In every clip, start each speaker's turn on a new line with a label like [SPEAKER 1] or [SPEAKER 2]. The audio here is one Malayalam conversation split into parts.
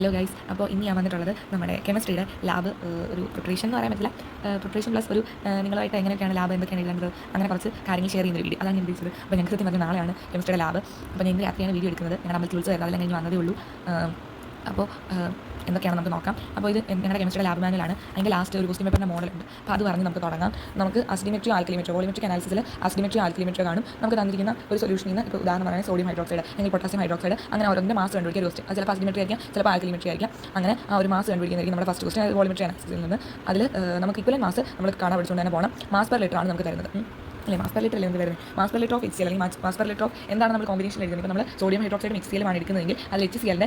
[SPEAKER 1] ഹലോ ഗൈസ്, അപ്പോൾ ഇനി ഞാൻ വന്നിട്ടുള്ളത് നമ്മുടെ കെമിസ്ട്രിയുടെ ലാബ് ഒരു പ്രിപ്പറേഷൻ എന്ന് പറയാൻ പറ്റില്ല, പ്രിപ്പറേഷൻ പ്ലസ് ഒരു നിങ്ങളുമായിട്ട് എങ്ങനെയൊക്കെയാണ് ലാബ് എന്തൊക്കെയാണ് എഴുതേണ്ടത് അങ്ങനെ കുറച്ച് കാര്യങ്ങൾ ഷെയർ ചെയ്യുന്ന വീഡിയോ അതാണ് ഞാൻ വിളിച്ചത്. അപ്പോൾ ഞങ്ങൾക്ക് സത്യം പറഞ്ഞാൽ നാളെയാണ് കെമിസ്ട്രിയുടെ ലാബ്. അപ്പോൾ ഞാൻ ഇന്ന് രാത്രിയാണ് വീഡിയോ എടുക്കുന്നത്. ഞങ്ങൾ നമ്മൾ വിളിച്ചു വരുന്നത് അതെല്ലാം കഴിഞ്ഞ് വന്നതേ ഉള്ളൂ. അപ്പോൾ എന്തൊക്കെയാണ് നമുക്ക് നോക്കാം. അപ്പോൾ ഇത് ഞങ്ങളുടെ കെമിസ്ട്രിയുടെ ലാബ് മാനുവലാണ്. അതിൻ്റെ ലാസ്റ്റ് ഒരു ക്വസ്റ്റ്യൻ പേപ്പറിൻ്റെ മോഡലുണ്ട്. അപ്പോൾ അത് പറഞ്ഞ് നമുക്ക് തുടങ്ങാം. നമുക്ക് അസിഡിമെട്രി ആൽക്കലിമെട്രി വോളിമെട്രിക് അനാലിസിസിൽ അസിഡിമെട്രി ആൽക്കലിമെട്രി കാണും. നമുക്ക് തന്നിരിക്കുന്ന ഒരു സൊല്യൂഷനിൽ നിന്ന് ഇപ്പോൾ ഉദാഹരണം പറയുന്നത് സോഡിയം ഹൈഡ്രോക്സൈഡ് അല്ലെങ്കിൽ പൊട്ടാസ്യം ഹൈഡ്രോക്സൈഡ് അങ്ങനെ ഓരോന്നിൻ്റെ മാസ് കണ്ടുപിടിക്കുക ഒരു ക്വസ്റ്റ്യൻ. അത് ചിലപ്പോൾ അസിഡിമെട്രി ആയിരിക്കാം, ചിലപ്പോൾ ആൽക്കലിമെട്രി ആയിരിക്കാം. അങ്ങനെ ആ ഒരു മാസ് കണ്ടുപിടിക്കുന്നതായിരിക്കും നമ്മുടെ ഫസ്റ്റ് ക്വസ്റ്റ്യൻ. വോളിമെട്രി അനാലിസിസിൽ നിന്ന് അതിൽ നമുക്ക് ഇക്വലൻ മാസ് നമ്മൾ കാണാൻ പഠിച്ചുകൊണ്ട് തന്നെ പോകണം. മാസ് പെർ ലിറ്റർ ആണ് നമുക്ക് തരുന്നത് അല്ലേ? മാസ് പെർ ലിറ്റർ അല്ലേ നമുക്ക് വരുന്നത്? Mass per litre of HCl അല്ലെങ്കിൽ മാസ് പെർ ലിറ്റർ ഓഫ് എന്താണ് നമ്മൾ കോമ്പിനേഷൻ എഴുതുന്നത്? ഇപ്പോൾ നമ്മൾ സോഡിയം ഹൈഡ്രോക്സൈഡും HCl ആണ് എടുക്കുന്നതെങ്കിൽ അതിൽ HCl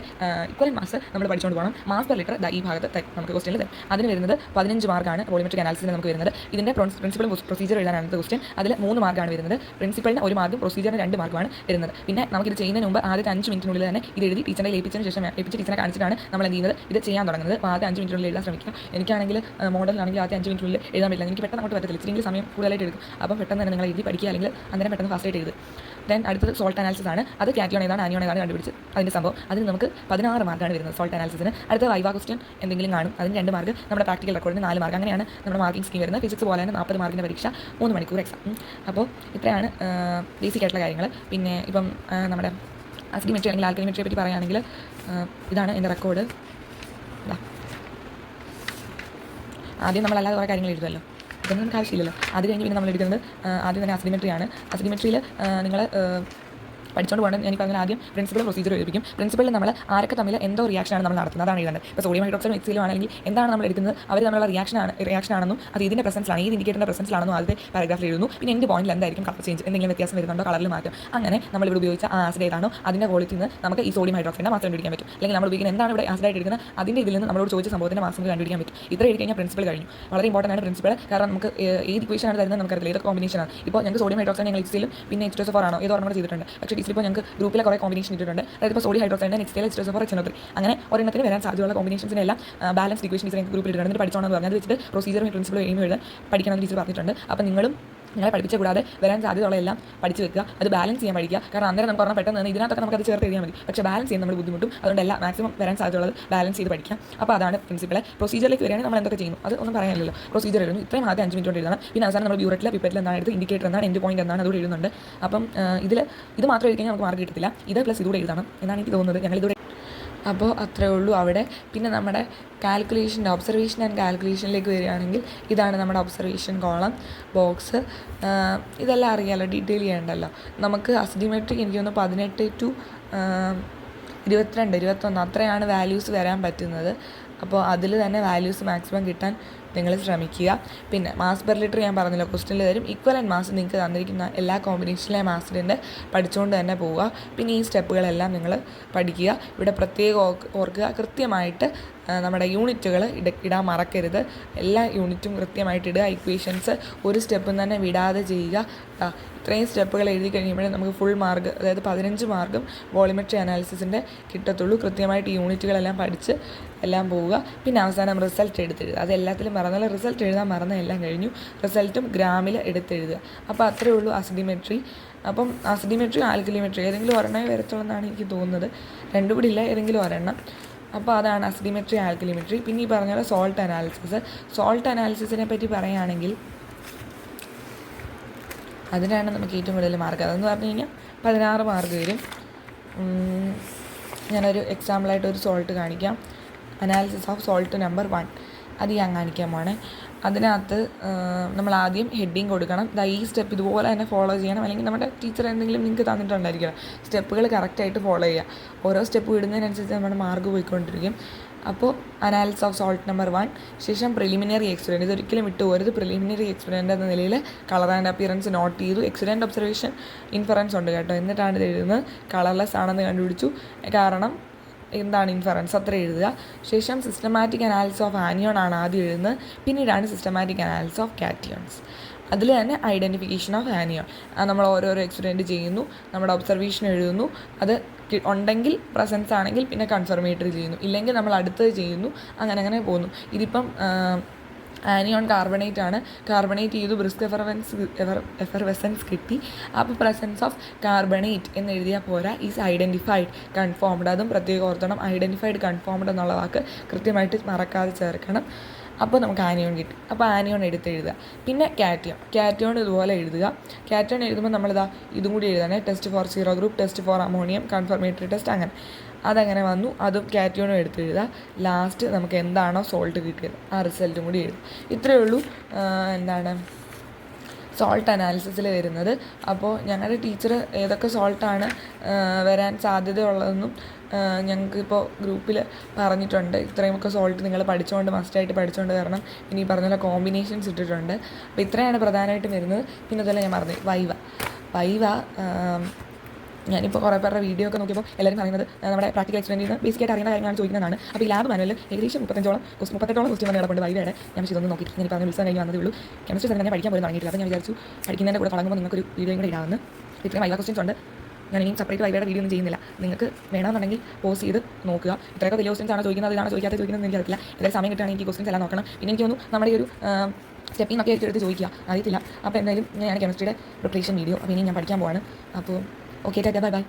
[SPEAKER 1] ഇക്വലൻ മാസ് നമ്മൾ പഠിച്ചുകൊണ്ട് പോകണം. മാസ് പെർ ലിറ്റർ ഈ ഭാഗത്ത് നമുക്ക് ക്വസ്റ്റ്യനിൽ തരും. അതിന് വരുന്നത് 15 മാർക്കാണ് വോളിമെട്രിക് അനാലിസിസിന് നമുക്ക് വരുന്നത്. ഇതിൻ്റെ പ്രിൻസിപ്പളും പ്രൊസീജിയർ എഴുതാനാണ് ക്വസ്റ്റ്യൻ. അതിൽ 3 മാർക്കാണ് വരുന്നത്. പ്രിൻസിപ്പലിന് 1 മാർക്കും പ്രൊസീജിയറിന് 2 മാർക്കുമാണ് വരുന്നത്. പിന്നെ നമുക്കിത് ചെയ്യുന്നതിന് മുമ്പ് ആദ്യത്തെ 5 മിനിറ്റിനുള്ളിൽ തന്നെ ഇത് എഴുതി ടീച്ചറെ ഏൽപ്പിച്ചതിന് ശേഷം ടീച്ചറെ കാണിച്ചിട്ടാണ് നമ്മൾ എന്ത് ചെയ്യുന്നത്, ഇത് ചെയ്യാൻ തുടങ്ങുന്നത്. അപ്പോൾ ആദ്യത്തെ 5 മിനിറ്റിനുള്ളിൽ എഴുതാൻ ശ്രമിക്കുക. എനിക്കാണെങ്കിൽ മോഡലാണെങ്കിൽ ആദ്യത്തെ 5 മിനിറ്റിനുള്ളിൽ എഴുതാൻ പറ്റില്ല. എനിക്ക് പെട്ടെന്ന് അങ്ങോട്ട് പറ്റത്തില്ല, ഇച്ചിരി സമയം കൂടുതലായിട്ട് എടുക്കും. അപ്പം പെട്ടെന്ന് തന്നെ നിങ്ങൾ എഴുതി പഠിക്കുക, അല്ലെങ്കിൽ അന്നേരം പെട്ടെന്ന് ഫാസ്റ്റായിട്ട് എഴുതുക. ദെൻ അടുത്തത് സോൾട്ട് അനാലിസിസ് ആണ്. അത് കാറ്റിയോൺ ഏതാണ് ആനിയോൺ ഏതാണ് കണ്ടുപിടിച്ച് അതിൻ്റെ സംഭവം. അതിന് നമുക്ക് 16 മാർക്കാണ് വരുന്നത് സോൾട്ട് അനാലിസിസിന്. അടുത്ത വൈവ ക്വസ്റ്റ്യൻ എന്തെങ്കിലും കാണും, അതിന് 2 മാർക്ക്. നമ്മുടെ പ്രാക്ടിക്കൽ റെക്കോർഡിന് 4 മാർക്ക്. അങ്ങനെയാണ് നമ്മുടെ മാർക്കിംഗ് സ്കീം വരുന്നത്. ഫിസിക്സ് പോലെ തന്നെ 40 മാർക്കിൻ്റെ പരീക്ഷ, 3 മണിക്കൂർ എക്സാം. അപ്പോൾ ഇത്രയാണ് ബേസിക് ആയിട്ടുള്ള കാര്യങ്ങൾ. പിന്നെ ഇപ്പം നമ്മുടെ അസിഡിമെട്രി അല്ലെങ്കിൽ ആൽക്കലിമെട്രിയെ പറ്റി പറയുകയാണെങ്കിൽ ഇതാണ് എൻ്റെ റെക്കോർഡ്. ആദ്യം നമ്മളല്ലാതെ കുറേ കാര്യങ്ങൾ എഴുതുമല്ലോ, ഇതൊന്നും നമുക്ക് ആവശ്യമില്ലല്ലോ. അത് കഴിഞ്ഞ് പിന്നെ നമ്മൾ എടുക്കുന്നത് ആദ്യം തന്നെ അസിഡിമെട്രിയാണ്. അസിഡിമെട്രിയിൽ നിങ്ങൾ പഠിച്ചുകൊണ്ട് പോകണം. ഞാൻ പറഞ്ഞാൽ ആദ്യം പ്രിൻസിപ്പളും പ്രൊസീജിയർ എഴുതിക്കും. പ്രിൻസിപ്പളിൽ നമ്മൾ ആരൊക്കെ തമ്മിൽ എന്തോ റിയാക്ഷനാണ് നമ്മൾ നടത്തുന്നത്, അതാണ് എഴുതുന്നത്. ഇപ്പോൾ സോഡിയം ഹൈഡ്രോക്സൈഡും HCl ആണെങ്കിൽ എന്താണ് നമ്മൾ എടുക്കുന്നത്, അവർ തമ്മിലുള്ള റിയാക്ഷനാണെന്നും അത് ഇതിൻ്റെ പ്രസൻസിലാണ്, ഈ ഇൻഡിക്കേറ്ററിൻ്റെ പ്രസൻസിലാണെന്നും ആദ്യത്തെ പാരഗ്രാഫിൽ എഴുതുന്നു. പിന്നെ എൻ്റെ പോയിന്റിൽ എന്തായിരിക്കും കളർ ചേഞ്ച്, എന്തെങ്കിലും വ്യത്യാസം വരുന്നുണ്ടോ, കളറിൽ മാറ്റം. അങ്ങനെ നമ്മൾ ഇവിടെ ഉപയോഗിച്ച ആ ആസിഡ് ഏതാണോ അതിൻ്റെ ക്വാളിറ്റിയിൽ നിന്ന് നമുക്ക് ഈ സോഡിയം ഹൈഡ്രോക്സൈഡിനെ മാസം കണ്ടുപിടിക്കാൻ പറ്റും. അല്ലെങ്കിൽ നമ്മൾ ഉപയോഗിക്കുന്ന എന്താണ് ഇവിടെ ആസിഡായിട്ട് എടുക്കുന്നത് അതിൻ്റെ ഇതിൽ നിന്ന് നമ്മളോട് ചോദിച്ച സംഭവത്തിൻ്റെ മാസം കണ്ടുപിടിക്കാൻ പറ്റും. ഇത്ര എഴുതി കഴിഞ്ഞാൽ പ്രിൻസിപ്പൾ കഴിഞ്ഞു. വളരെ ഇമ്പോർട്ടൻ്റ് ആണ് പ്രിൻസിപ്പൾ. കാരണം നമുക്ക് ഏത് ഇക്വേഷനാണ് തരുന്നത് നമുക്കറിയില്ല, ഏത് കോമ്പിനേഷനാണ്. ഇപ്പോൾ ഞങ്ങൾക്ക് സോഡിയം ഹൈഡ്രോക്സൈഡ് ഞങ്ങൾ HCl പിന്നെ H2SO4 ആണോ ഏതോ ഓർമ്മ ചെയ്തിട്ടുണ്ട്. പക്ഷേ ടീച്ചർ ഞങ്ങൾക്ക് ഗ്രൂപ്പിൽ കുറേ കോമ്പിനേഷൻ ഇട്ടിട്ടുണ്ട്. അതായത് ഇപ്പോൾ സോഡിയം ഹൈഡ്രോക്സൈഡിൻ്റെ HCl H2SO4 HNO3 അങ്ങനെ ഒരെണ്ണത്തിന് വരാൻ സാധ്യതയുള്ള കോമ്പിനേഷൻസിനെല്ലാം ബാലൻസ് ഇക്വേഷൻ ടീച്ചർ ഗ്രൂപ്പിൽ ഇട്ടിട്ടുണ്ട്. എന്നിട്ട് പഠിച്ചോണെന്ന് പറഞ്ഞാൽ അത് വെച്ചിട്ട് പ്രൊസീജിയറും പ്രിൻസിപ്പളും എഴുതാൻ പഠിക്കണമെന്ന് ടീച്ചർ പറഞ്ഞിട്ടുണ്ട്. അപ്പോൾ നിങ്ങളെ പഠിപ്പിച്ച കൂടാതെ വരാൻ സാധ്യതയുള്ള എല്ലാം പഠിച്ച് വെക്കുക. അത് ബാലൻസ് ചെയ്യാൻ പഠിക്കുക. കാരണം അന്നേരം നമുക്ക് പറഞ്ഞാൽ പെട്ടെന്ന് ഇതിനകത്തൊക്കെ നമുക്കത് ചേർത്ത് എഴുതിയാൽ മതി. പക്ഷേ ബാലൻസ് ചെയ്യാൻ നമ്മൾ ബുദ്ധിമുട്ടും. അതുകൊണ്ട് എല്ലാം മാക്സിമം വരാൻ സാധ്യതയുള്ളത് ബാലൻസ് ചെയ്ത് പഠിക്കാം. അപ്പോൾ അതാണ് പ്രിൻസിപ്പൾ. പ്രൊസീജിയറിലേക്ക് വരികയാണെങ്കിൽ നമ്മൾ എന്തൊക്കെ ചെയ്യുന്നു അത് ഒന്നും പറയാനില്ലല്ലോ. പ്രൊസീജിയർ എഴുതുന്നു, ഇത്രയും ആദ്യം 5 മിനിറ്റ് കൊണ്ട് എഴുതണം. പിന്നെ അവസാനം നമ്മൾ ബ്യൂററ്റിൽ പിപ്പറ്റിൽ എന്താണ് എടുത്ത് ഇൻഡിക്കേറ്റർ എന്താണ് എൻഡ് പോയിന്റ് എന്താണ് അതുകൂടെ എഴുതുന്നുണ്ട്. അപ്പം ഇത് മാത്രം എഴുതി കഴിഞ്ഞാൽ നമുക്ക് മാർക്ക് കിട്ടത്തില്ല. ഇത് പ്ലസ് ഇതുകൂടെ എഴുതണം എന്നാണ് എനിക്ക് തോന്നുന്നത്. ഞങ്ങളിതൂടെ അപ്പോൾ അത്രേ ഉള്ളൂ അവിടെ. പിന്നെ നമ്മുടെ കാൽക്കുലേഷൻ്റെ ഒബ്സർവേഷൻ ആൻഡ് കാൽക്കുലേഷനിലേക്ക് വരികയാണെങ്കിൽ ഇതാണ് നമ്മുടെ ഒബ്സർവേഷൻ കോളം ബോക്സ്. ഇതെല്ലാം അറിയാമല്ലോ, ഡീറ്റെയിൽ ചെയ്യണ്ടല്ലോ. നമുക്ക് അസിഡിമെട്രിക് എനിക്ക് തോന്നുന്നു 18 to 22, 21 അത്രയാണ് വാല്യൂസ് വരാൻ പറ്റുന്നത്. അപ്പോൾ അതിൽ തന്നെ വാല്യൂസ് മാക്സിമം കിട്ടാൻ നിങ്ങൾ ശ്രമിക്കുക. പിന്നെ മാസ് പെർ ലിറ്റർ ഞാൻ പറഞ്ഞല്ലോ ക്വസ്റ്റ്യനിൽ തരും. ഈക്വലൻ മാസ് നിങ്ങൾക്ക് തന്നിരിക്കുന്ന എല്ലാ കോമ്പിനേഷനിലെ മാസിൻ്റെ പഠിച്ചുകൊണ്ട് തന്നെ പോവുക. പിന്നെ ഈ സ്റ്റെപ്പുകളെല്ലാം നിങ്ങൾ പഠിക്കുക. ഇവിടെ പ്രത്യേകം ഓർക്കുക, കൃത്യമായിട്ട് നമ്മുടെ യൂണിറ്റുകൾ ഇടാൻ മറക്കരുത്. എല്ലാ യൂണിറ്റും കൃത്യമായിട്ട് ഇടുക. ഇക്വേഷൻസ് ഒരു സ്റ്റെപ്പും തന്നെ വിടാതെ ചെയ്യുക. ഇത്രയും സ്റ്റെപ്പുകൾ എഴുതി കഴിയുമ്പോഴേ നമുക്ക് ഫുൾ മാർക്ക്, അതായത് 15 മാർക്കും വോളിമെട്രി അനാലിസിസിൻ്റെ കിട്ടത്തുള്ളൂ. കൃത്യമായിട്ട് ഈ യൂണിറ്റുകളെല്ലാം പഠിച്ച് എല്ലാം പോവുക. പിന്നെ അവസാനം റിസൾട്ട് എടുത്തെഴുതുക. അത് എല്ലാത്തിലും മറന്നാൽ റിസൾട്ട് എഴുതാൻ മറന്ന എല്ലാം കഴിഞ്ഞു. റിസൾട്ടും ഗ്രാമിൽ എടുത്തെഴുതുക. അപ്പോൾ അത്രയേ ഉള്ളൂ അസിഡിമെട്രി. അപ്പം അസിഡിമെട്രി ആൽക്കലിമെട്രി ഏതെങ്കിലും ഒരെണ്ണമേ വരത്തുള്ളൂ എന്നാണ് എനിക്ക് തോന്നുന്നത്. രണ്ടും കൂടി ഇല്ല, ഏതെങ്കിലും ഒരെണ്ണം. അപ്പോൾ അതാണ് അസിഡിമെട്രി ആൽക്കലിമെട്രി. പിന്നെ ഈ പറഞ്ഞ പോലെ സോൾട്ട് അനാലിസിസ്. സോൾട്ട് അനാലിസിസിനെ പറ്റി പറയുകയാണെങ്കിൽ അതിനാണ് നമുക്ക് ഏറ്റവും കൂടുതൽ മാർക്ക്. അതെന്ന് പറഞ്ഞു കഴിഞ്ഞാൽ 16 മാർക്ക് വരും. ഞാനൊരു എക്സാമ്പിളായിട്ട് ഒരു സോൾട്ട് കാണിക്കാം. അനാലിസിസ് ഓഫ് സോൾട്ട് നമ്പർ 1 അത് ഞാൻ കാണിക്കാൻ പോണേ. അതിനകത്ത് നമ്മൾ ആദ്യം ഹെഡിങ് കൊടുക്കണം. ഈ സ്റ്റെപ്പ് ഇതുപോലെ തന്നെ ഫോളോ ചെയ്യണം. അല്ലെങ്കിൽ നമ്മുടെ ടീച്ചർ എന്തെങ്കിലും നിങ്ങൾക്ക് തന്നിട്ടുണ്ടായിരിക്കണം. സ്റ്റെപ്പുകൾ കറക്റ്റായിട്ട് ഫോളോ ചെയ്യുക. ഓരോ സ്റ്റെപ്പ് ഇടുന്നതിനനുസരിച്ച് നമ്മുടെ മാർക്ക് പോയിക്കൊണ്ടിരിക്കും. അപ്പോൾ അനാലിസിസ് ഓഫ് സോൾട്ട് നമ്പർ 1, ശേഷം പ്രിലിമിനറി എക്സ്പെരിമെൻറ്റ്. ഇതൊരിക്കലും വിട്ടുപോകരുത്. പ്രിലിമിനറി എക്സ്പെരിമെൻ്റ് എന്ന നിലയിൽ കളർ ആൻഡ് അപ്പിയറൻസ് നോട്ട് ചെയ്തു. എക്സിഡൻറ്റ് ഒബ്സർവേഷൻ ഇൻഫറൻസ് ഉണ്ട് കേട്ടോ. എന്നിട്ടാണ് ഇത് എഴുതുന്നത്. കളർലെസ് ആണെന്ന് കണ്ടുപിടിച്ചു. കാരണം എന്താണ് ഇൻഫറൻസ് അത്ര എഴുതുക. ശേഷം സിസ്റ്റമാറ്റിക് അനാലിസിസ് ഓഫ് ആനിയോൺ ആണ് ആദ്യം എഴുതുന്നത്. പിന്നീടാണ് സിസ്റ്റമാറ്റിക് അനാലിസിസ് ഓഫ് കാറ്റിയോൺസ്. അതിൽ തന്നെ ഐഡൻറ്റിഫിക്കേഷൻ ഓഫ് ആനിയോൺ. നമ്മൾ ഓരോരോ എക്സ്പെരിമെൻറ്റ് ചെയ്യുന്നു, നമ്മുടെ ഒബ്സർവേഷൻ എഴുതുന്നു. അത് ഉണ്ടെങ്കിൽ പ്രസൻസ് ആണെങ്കിൽ പിന്നെ കൺഫർമേറ്ററി ചെയ്യുന്നു, ഇല്ലെങ്കിൽ നമ്മൾ അടുത്തത് ചെയ്യുന്നു. അങ്ങനെ പോകുന്നു. ഇതിപ്പം ആനിയോൺ കാർബണേറ്റ് ആണ്. കാർബണേറ്റ് ചെയ്തു, ബ്രിസ്ക് എഫർവെസൻസ് കിട്ടി. അപ്പോൾ പ്രസൻസ് ഓഫ് കാർബണേറ്റ് എന്ന് എഴുതിയാൽ പോരാ, ഈസ് ഐഡൻറ്റിഫൈഡ് കൺഫോംഡ്. അതും പ്രത്യേകം ഓർത്തണം, ഐഡൻറ്റിഫൈഡ് കൺഫോംഡ് എന്നുള്ള വാക്ക് കൃത്യമായിട്ട് മറക്കാതെ ചേർക്കണം. അപ്പോൾ നമുക്ക് ആനിയോൺ കിട്ടി. അപ്പോൾ ആനിയോൺ എഴുതുക. പിന്നെ കാറ്റയോൺ ഇതുപോലെ എഴുതുക. കാറ്റയോൺ എഴുതുമ്പോൾ നമ്മളിതാ ഇതും കൂടി എഴുതണേ. Test for zero group, test for ammonium, confirmatory test, അങ്ങനെ അതങ്ങനെ വന്നു. അതും കാറ്റയോണും എഴുതുക. ലാസ്റ്റ് നമുക്ക് എന്താണോ സോൾട്ട് കിട്ടിയത് ആ റിസൾട്ടും കൂടി എഴുതും. ഇത്രയേ ഉള്ളൂ സോൾട്ട് അനാലിസിസിൽ വരുന്നത്. അപ്പോൾ ഞങ്ങളുടെ ടീച്ചർ ഏതൊക്കെ സോൾട്ടാണ് വരാൻ സാധ്യതയുള്ളതെന്നും ഞങ്ങൾക്കിപ്പോൾ ഗ്രൂപ്പിൽ പറഞ്ഞിട്ടുണ്ട്. ഇത്രയുമൊക്കെ സോൾട്ട് നിങ്ങൾ പഠിച്ചുകൊണ്ട് മസ്റ്റായിട്ട് പഠിച്ചുകൊണ്ട് വരണം. ഇനി ഈ പറഞ്ഞ പോലെ കോമ്പിനേഷൻസ് ഇട്ടിട്ടുണ്ട്. അപ്പോൾ ഇത്രയാണ് പ്രധാനമായിട്ടും വരുന്നത്. പിന്നെ അതല്ല ഞാൻ പറഞ്ഞു വൈവ ഞാനിപ്പോൾ കുറേ പേരുടെ വീഡിയോ ഒക്കെ നോക്കിയപ്പോൾ എല്ലാവരും പറയുന്നത് നമ്മുടെ പ്രാക്ടിക്കൽ എക്സ്പെരിമെൻറ്റിൽ നിന്ന് ബേസിക്കായിട്ട് അറിയുന്ന കാര്യങ്ങളാണ് ചോദിക്കുന്നതാണ്. അപ്പോൾ ഈ ലാബ് മാനുവൽ ഏകദേശം 38ഓളം ക്വസ്റ്റ്യൻ വന്ന് കിടപ്പുണ്ട് വൈവയുടെ. ഞാൻ പക്ഷേ ഇതൊന്നും നോക്കി ഞാൻ പറഞ്ഞ ഉത്സവം കഴിഞ്ഞ് വന്നതേ ഉള്ളൂ. കെമിസ്ട്രി തന്നെ ഞാൻ പഠിക്കാൻ പോലും തുടങ്ങിയിട്ടില്ല. അപ്പോൾ ഞാൻ വിചാരിച്ചു പഠിക്കുന്നതിൻ്റെ കൂടെ തുടങ്ങുമ്പോൾ നിങ്ങൾക്കൊരു വീഡിയോ കൂടെ ഇടാമെന്ന്. ഇത്രയും വൈവ ക്വസ്റ്റ്യൻസ് ഉണ്ട്. ഞാൻ ഇനി സെപ്പറേറ്റ് വൈവയുടെ വീഡിയോ ഒന്നും ചെയ്യുന്നില്ല. നിങ്ങൾക്ക് വേണമെന്നുണ്ടെങ്കിൽ പോസ് ചെയ്ത് നോക്കുക. ഇത്രയൊക്കെ വലിയ ക്വസ്റ്റ്യൻസ് ആണ് ചോദിക്കുന്നത്, ഇതാണ് ചോദിക്കുന്നത് എനിക്ക് അറിയില്ല. ഏതായാലും സമയം കിട്ടുകയാണെങ്കിൽ എനിക്ക് ക്വസ്റ്റ്യൻസ് എല്ലാം നോക്കണം. പിന്നെ എനിക്ക് തോന്നുന്നു നമ്മുടെ ഒരു സ്റ്റെപ്പിൽ നിന്നൊക്കെ എടുത്ത് ചോദിക്കുക അറിയത്തില്ല. അപ്പോൾ എന്തായാലും ഞാൻ കെമിസ്ട്രിയുടെ പ്രിപ്പറേഷൻ വീഡിയോ അപ്പോൾ ഇനി ഞാൻ പഠിക്കാൻ പോവാണ്. അപ്പോൾ ഓക്കെ, ടാറ്റാ, ബൈ ബൈ.